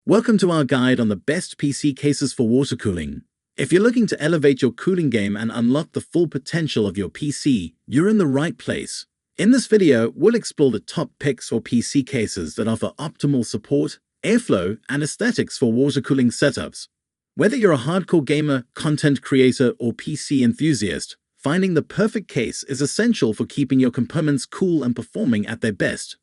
Welcome to our guide on the best PC cases for water cooling. If you're looking to elevate your cooling game and unlock the full potential of your PC, you're in the right place. In this video, we'll explore the top picks for PC cases that offer optimal support, airflow, and aesthetics for water cooling setups. Whether you're a hardcore gamer, content creator, or PC enthusiast, finding the perfect case is essential for keeping your components cool and performing at their best.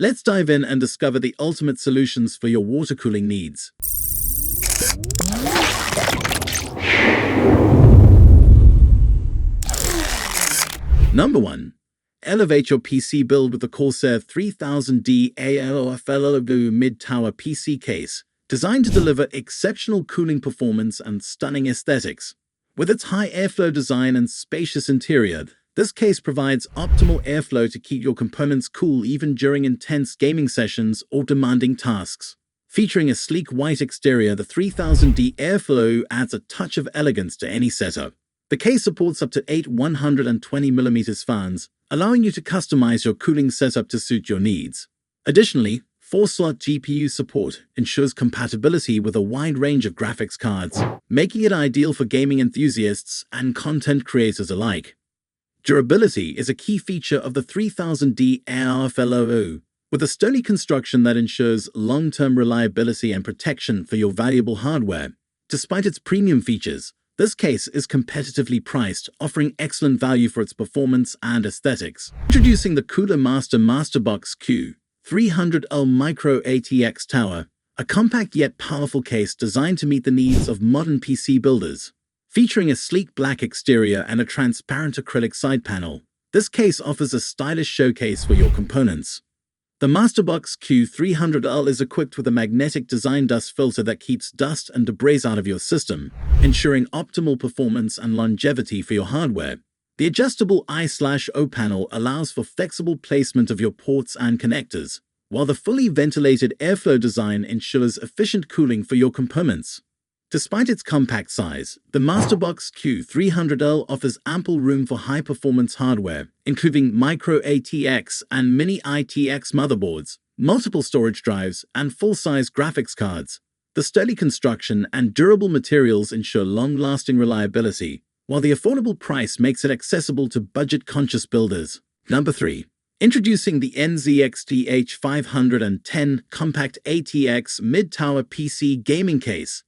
Let's dive in and discover the ultimate solutions for your water cooling needs. Number 1. Elevate your PC build with the Corsair 3000D AOFLO mid-tower PC case, designed to deliver exceptional cooling performance and stunning aesthetics. With its high airflow design and spacious interior, this case provides optimal airflow to keep your components cool even during intense gaming sessions or demanding tasks. Featuring a sleek white exterior, the 3000D Airflow adds a touch of elegance to any setup. The case supports up to 8 120mm fans, allowing you to customize your cooling setup to suit your needs. Additionally, 4-slot GPU support ensures compatibility with a wide range of graphics cards, making it ideal for gaming enthusiasts and content creators alike. Durability is a key feature of the 3000D AOFLO, with a sturdy construction that ensures long-term reliability and protection for your valuable hardware. Despite its premium features, this case is competitively priced, offering excellent value for its performance and aesthetics. Introducing the Cooler Master MasterBox Q300L Micro-ATX Tower, a compact yet powerful case designed to meet the needs of modern PC builders. Featuring a sleek black exterior and a transparent acrylic side panel, this case offers a stylish showcase for your components. The MasterBox Q300L is equipped with a magnetic design dust filter that keeps dust and debris out of your system, ensuring optimal performance and longevity for your hardware. The adjustable I/O panel allows for flexible placement of your ports and connectors, while the fully ventilated airflow design ensures efficient cooling for your components. Despite its compact size, the MasterBox Q300L offers ample room for high-performance hardware, including Micro-ATX and Mini-ATX motherboards, multiple storage drives, and full-size graphics cards. The sturdy construction and durable materials ensure long-lasting reliability, while the affordable price makes it accessible to budget-conscious builders. Number 3. Introducing the NZXT H510 Compact ATX Mid-Tower PC Gaming Case,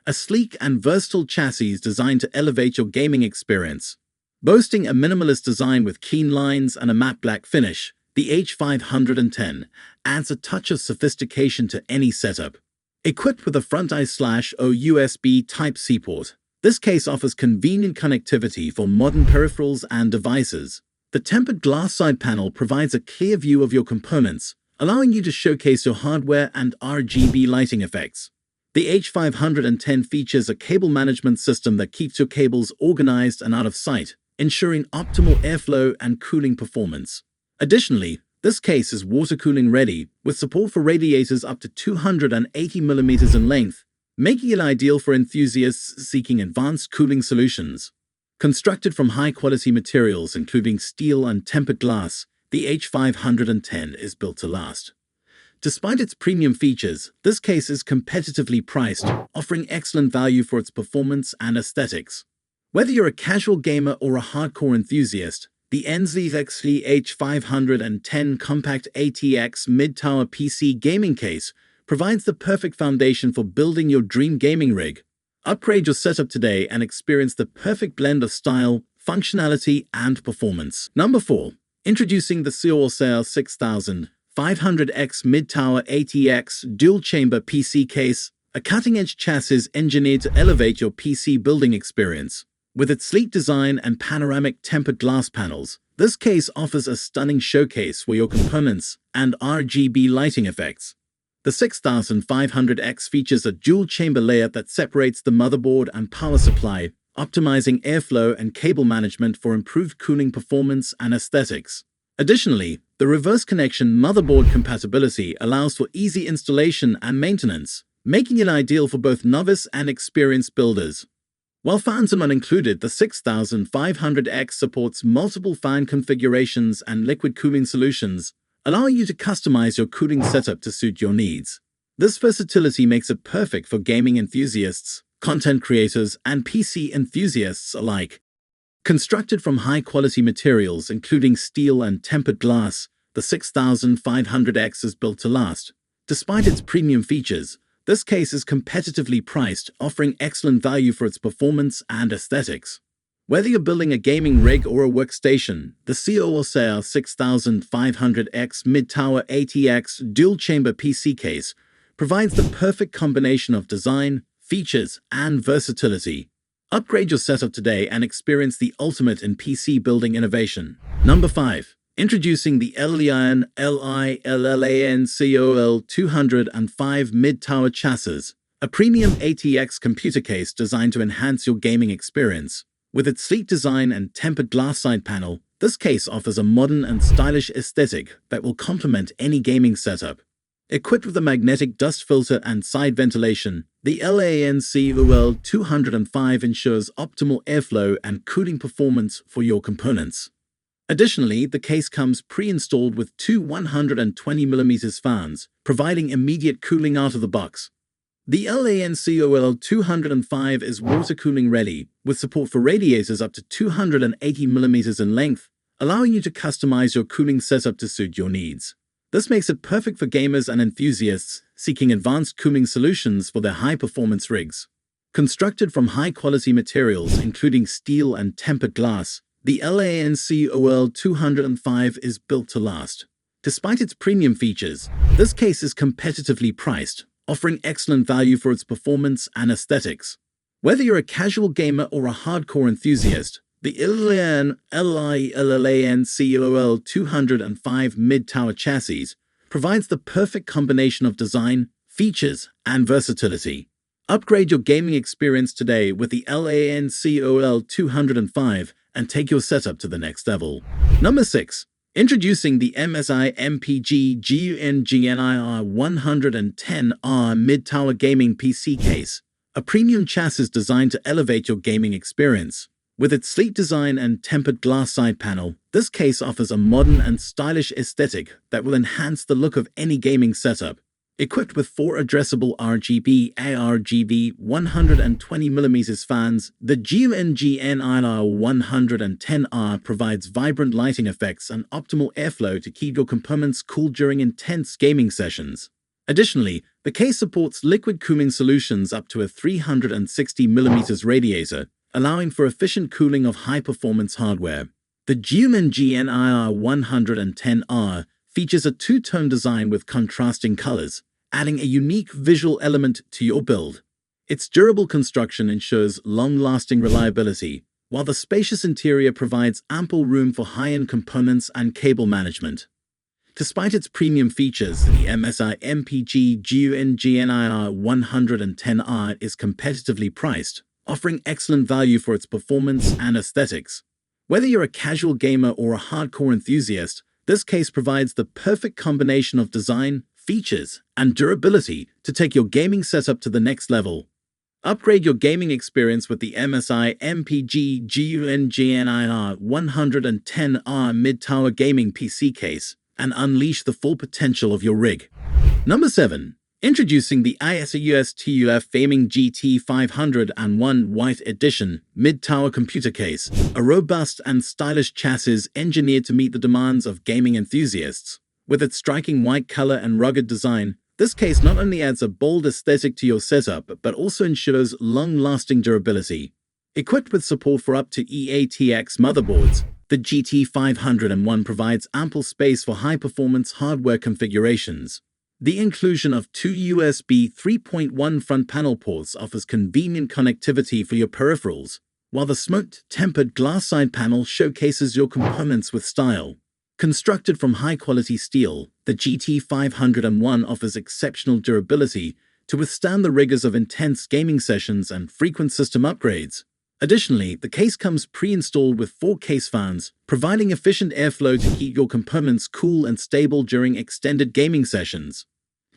a sleek and versatile chassis designed to elevate your gaming experience. Boasting a minimalist design with clean lines and a matte black finish, the H510 adds a touch of sophistication to any setup. Equipped with a front I/O USB Type-C port, this case offers convenient connectivity for modern peripherals and devices. The tempered glass side panel provides a clear view of your components, allowing you to showcase your hardware and RGB lighting effects. The H510 features a cable management system that keeps your cables organized and out of sight, ensuring optimal airflow and cooling performance. Additionally, this case is water cooling ready, with support for radiators up to 280mm in length, making it ideal for enthusiasts seeking advanced cooling solutions. Constructed from high-quality materials including steel and tempered glass, the H510 is built to last. Despite its premium features, this case is competitively priced, offering excellent value for its performance and aesthetics. Whether you're a casual gamer or a hardcore enthusiast, the NZXT H510 Compact ATX Mid-Tower PC Gaming Case provides the perfect foundation for building your dream gaming rig. Upgrade your setup today and experience the perfect blend of style, functionality, and performance. Number 4. Introducing the Corsair 6500X Mid-Tower ATX Dual-Chamber PC Case, a cutting-edge chassis engineered to elevate your PC building experience. With its sleek design and panoramic tempered glass panels, this case offers a stunning showcase for your components and RGB lighting effects. The 6500X features a dual-chamber layout that separates the motherboard and power supply, optimizing airflow and cable management for improved cooling performance and aesthetics. Additionally, the reverse connection motherboard compatibility allows for easy installation and maintenance, making it ideal for both novice and experienced builders. While fans are not included, the 6500X supports multiple fan configurations and liquid cooling solutions, allowing you to customize your cooling setup to suit your needs. This versatility makes it perfect for gaming enthusiasts, content creators, and PC enthusiasts alike. Constructed from high-quality materials including steel and tempered glass, the 6500X is built to last. Despite its premium features, this case is competitively priced, offering excellent value for its performance and aesthetics. Whether you're building a gaming rig or a workstation, the Corsair 6500X Mid-Tower ATX dual-chamber PC case provides the perfect combination of design, features, and versatility. Upgrade your setup today and experience the ultimate in PC building innovation. Number 5. Introducing the LIAN COL 205 Mid-Tower Chassis, a premium ATX computer case designed to enhance your gaming experience. With its sleek design and tempered glass side panel, this case offers a modern and stylish aesthetic that will complement any gaming setup. Equipped with a magnetic dust filter and side ventilation, the LIAN COL 205 ensures optimal airflow and cooling performance for your components. Additionally, the case comes pre-installed with two 120mm fans, providing immediate cooling out of the box. The LIAN COL 205 is water-cooling ready, with support for radiators up to 280mm in length, allowing you to customize your cooling setup to suit your needs. This makes it perfect for gamers and enthusiasts seeking advanced cooling solutions for their high-performance rigs. Constructed from high-quality materials including steel and tempered glass, the LIAN COL 205 is built to last. Despite its premium features, this case is competitively priced, offering excellent value for its performance and aesthetics. Whether you're a casual gamer or a hardcore enthusiast, the LIAN COL 205 Mid-Tower Chassis provides the perfect combination of design, features, and versatility. Upgrade your gaming experience today with the LIAN COL 205 and take your setup to the next level. Number 6. Introducing the MSI MPG GUNGNIR 110R Mid-Tower Gaming PC Case, a premium chassis designed to elevate your gaming experience. With its sleek design and tempered glass side panel, this case offers a modern and stylish aesthetic that will enhance the look of any gaming setup. Equipped with 4 addressable RGB ARGB 120mm fans, the GUNGNIR 110R provides vibrant lighting effects and optimal airflow to keep your components cool during intense gaming sessions. Additionally, the case supports liquid cooling solutions up to a 360mm radiator, allowing for efficient cooling of high-performance hardware. The GUNGNIR 110R features a two-tone design with contrasting colors, adding a unique visual element to your build. Its durable construction ensures long-lasting reliability, while the spacious interior provides ample room for high-end components and cable management. Despite its premium features, the MSI MPG GUNGNIR 110R is competitively priced, offering excellent value for its performance and aesthetics. Whether you're a casual gamer or a hardcore enthusiast, this case provides the perfect combination of design, features, and durability to take your gaming setup to the next level. Upgrade your gaming experience with the MSI MPG GUNGNIR 110R Mid-Tower Gaming PC Case and unleash the full potential of your rig. Number 7. Introducing the ASUS TUF Gaming GT501 White Edition Mid-Tower Computer Case, a robust and stylish chassis engineered to meet the demands of gaming enthusiasts. With its striking white color and rugged design, this case not only adds a bold aesthetic to your setup, but also ensures long-lasting durability. Equipped with support for up to ATX motherboards, the GT501 provides ample space for high-performance hardware configurations. The inclusion of 2 USB 3.1 front panel ports offers convenient connectivity for your peripherals, while the smoked, tempered glass side panel showcases your components with style. Constructed from high-quality steel, the GT501 offers exceptional durability to withstand the rigors of intense gaming sessions and frequent system upgrades. Additionally, the case comes pre-installed with 4 case fans, providing efficient airflow to keep your components cool and stable during extended gaming sessions.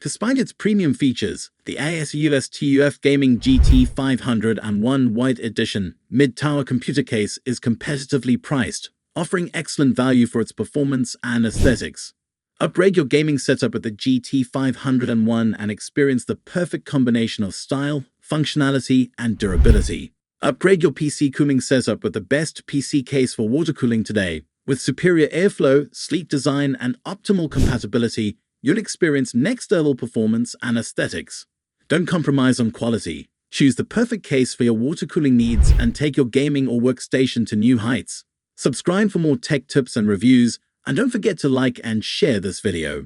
Despite its premium features, the ASUS TUF Gaming GT501 White Edition Mid-Tower Computer Case is competitively priced, offering excellent value for its performance and aesthetics. Upgrade your gaming setup with the GT501 and experience the perfect combination of style, functionality, and durability. Upgrade your PC cooling setup with the best PC case for water cooling today. With superior airflow, sleek design, and optimal compatibility, you'll experience next-level performance and aesthetics. Don't compromise on quality. Choose the perfect case for your water cooling needs and take your gaming or workstation to new heights. Subscribe for more tech tips and reviews, and don't forget to like and share this video.